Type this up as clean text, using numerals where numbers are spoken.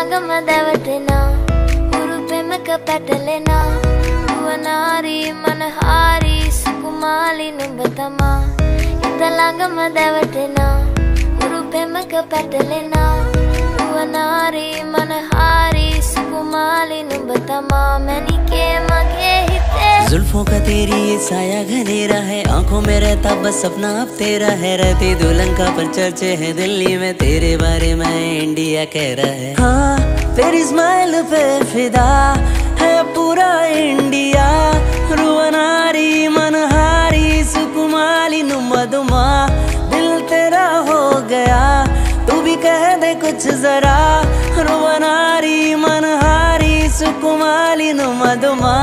ළඟම දැවටෙනා උරු පෙමක පැටලෙනා නුවනාරී මනහාරී සුකුමාලි නුඹ තමා හිත ළඟම දැවටෙනා උරු පෙමක පැටලෙනා නුවනාරී මනහාරී සුකුමාලි නුඹ तमा मैंने मगे हिते जुल्फों का तेरी ये साया घनेरा है आंखों में रहता बस सपना अब तेरा है रहती दुल्हन का पर चर्चे है दिल्ली में तेरे बारे में इंडिया कह रहा है हाँ तेरी स्माइल पे फिदा है पूरा इंडिया रुवनारी मनहारी सुकुमाली नुमदुमा दिल तेरा हो गया तू भी कह दे कुछ जरा रुवनारी मनहारी सुकुमाली नुमदुमा